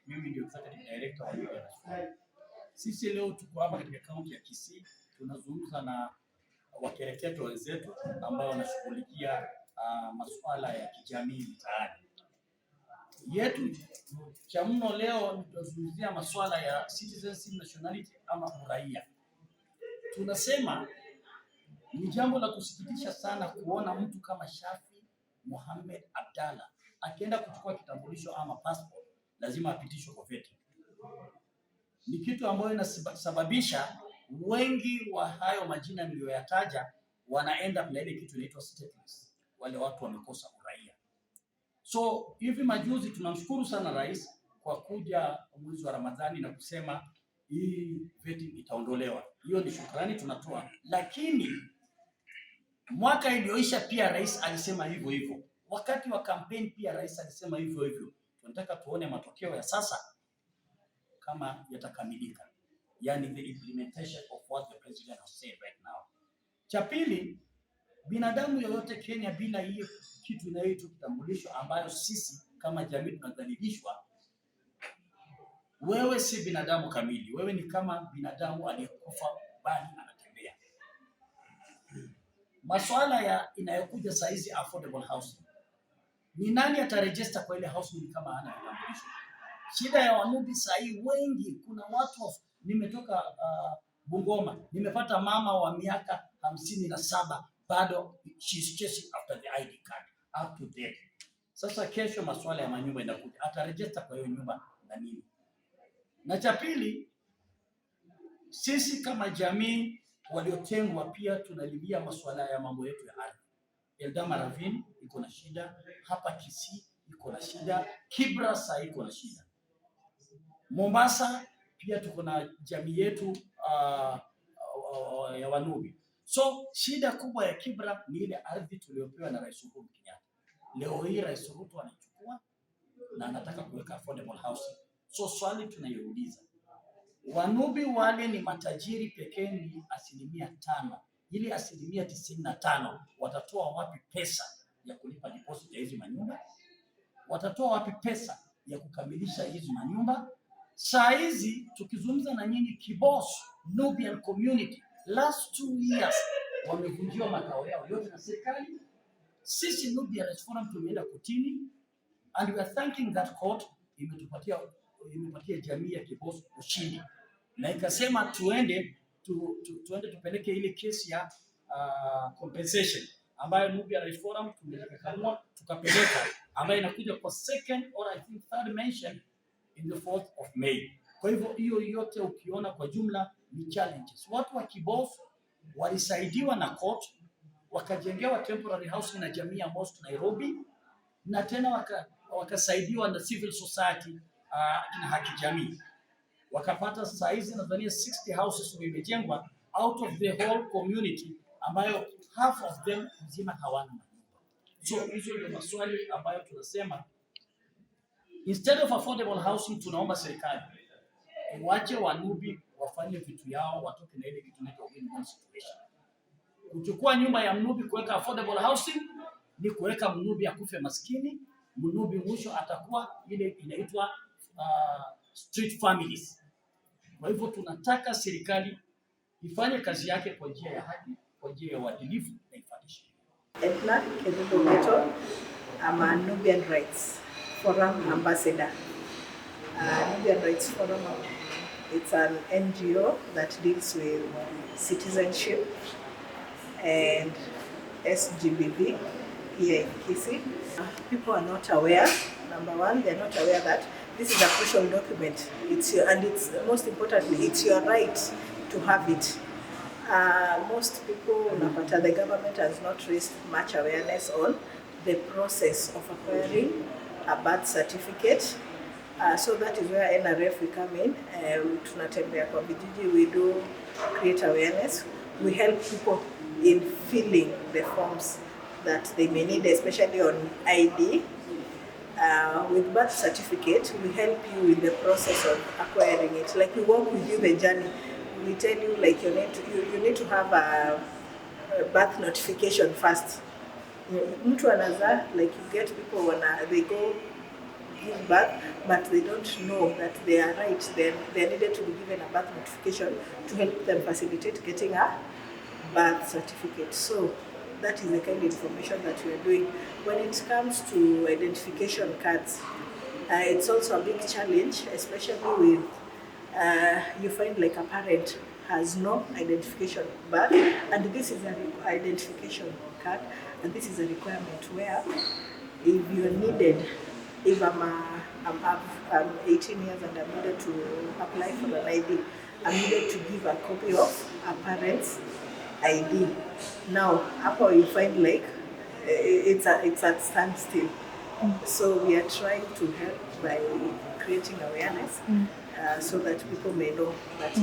Mimi ndio executive director wa Media Forum. Sisi leo tuko hapa katika kaunti ya Kisii, tunazungumza na wakereketo wenzetu ambao wanashughulikia masuala ya kijamii mtaani yetu. Cha mno leo tunazungumzia masuala ya citizenship, nationality ama uraia. Tunasema ni jambo la kusikitisha sana kuona mtu kama Shafi Mohamed Abdalla akienda kuchukua kitambulisho ama passport lazima apitishwe kwa vetting. Ni kitu ambayo inasababisha wengi wa hayo majina niliyoyataja wanaenda na ile kitu inaitwa stateless. Wale watu wamekosa uraia. So hivi majuzi tunamshukuru sana rais kwa kuja mwezi wa Ramadhani na kusema hii vetting itaondolewa. Hiyo ni shukrani tunatoa. Lakini mwaka iliyoisha pia rais alisema hivyo hivyo. Wakati wa campaign pia rais alisema hivyo hivyo. Tunataka tuone matokeo ya sasa kama yatakamilika. Yani the implementation of what the president has said right now. Cha pili, binadamu yoyote Kenya bila hiyo kitu inayoitwa kitambulisho ambayo sisi kama jamii tunadhalilishwa, wewe si binadamu kamili. Wewe ni kama binadamu aliyekufa bali anatembea. Masuala ya inayokuja saa hizi affordable housing. Ni nani ataregister kwa ile housing kama hana kitambulisho? Shida ya Wanubi saa hii wengi, kuna watu nimetoka Bungoma, nimepata mama wa miaka 57 bado she's chasing after the ID card up to date. Sasa kesho masuala ya manyumba inakuja, ataregister kwa hiyo nyumba na nini? Na cha pili, sisi kama jamii waliotengwa pia tunalilia masuala ya mambo yetu ya ardhi. Eldama Ravine iko na shida, hapa Kisii iko na shida, Kibra saa iko na shida. Mombasa pia tuko na jamii yetu ya Wanubi. So shida kubwa ya Kibra ni ile ardhi tuliyopewa na Rais Uhuru Kenyatta. Leo hii Rais Ruto anachukua na anataka kuweka affordable housing. So swali tunayouliza, Wanubi wale ni matajiri pekee ni 5%. Ili 95% watatoa wapi pesa ya kulipa deposit ya hizi manyumba? Watatoa wapi pesa ya kukamilisha hizi manyumba? Saa hizi tukizungumza na nyinyi Kibos Nubian community last 2 years wamevunjiwa makao yao yote na serikali. Sisi Nubian Rights Forum tumeenda kotini and we are thanking that court, imepatia jamii ya Kibos ushindi na ikasema tuende tupeleke ile kesi ya compensation ambayo Nubian Rights Forum tumekamua tukapeleka, ambayo inakuja kwa second or I think third mention in the 4th of May. Kwa hivyo hiyo yote ukiona kwa jumla ni challenges. Watu wa Kibos walisaidiwa na court, wakajengewa temporary housing na jamii ya Most Nairobi, na tena wakasaidiwa na civil society na haki jamii. Wakapata size nadhani 60 houses zimejengwa out of the whole community ambayo half of them nzima hawana manyumba. So hizo ndio maswali ambayo tunasema instead of affordable housing tunaomba serikali wache Wanubi wafanye vitu yao, watoke na ile kitu inaitwa win-win situation. Kuchukua nyumba ya Mnubi kuweka affordable housing ni kuweka Mnubi akufe maskini. Mnubi mwisho atakuwa ile inaitwa street families. Kwa hivyo tunataka serikali ifanye kazi yake kwa njia ya haki, kwa njia ya uadilifu na ifuate sheria. Edna Kerubo, I'm a Nubian Rights Forum ambassador. Nubian Rights Forum, it's an NGO that deals with citizenship and SGBV here in Kisii. People are not aware. Number one, they're not aware that this is a crucial document. It's most importantly, it's your right to have it. Most people, the government has not raised much awareness on the process of acquiring a birth certificate. So that is where NRF we come in. Tunatembea kwa vijiji, we do create awareness. We help people in filling the forms that they may need, especially on ID. With birth certificate, we help you in the process of acquiring it. Like we walk with you the journey. We tell you like you need to have a birth notification first. Mtu anaza, like you get people when they go give birth, but they don't know that they are right, then they needed to be given a birth notification to help them facilitate getting a birth certificate. So that is the kind of information that we are doing. When it comes to identification cards, it's also a big challenge, especially with you find like a parent has no identification card, and this is an identification card, and this is a requirement where if you're needed, if I'm 18 years and I'm needed to apply for an ID, I'm needed to give a copy of a parent's ID. Now, after you find like it's at standstill. So we are trying to help by creating awareness so that people may know that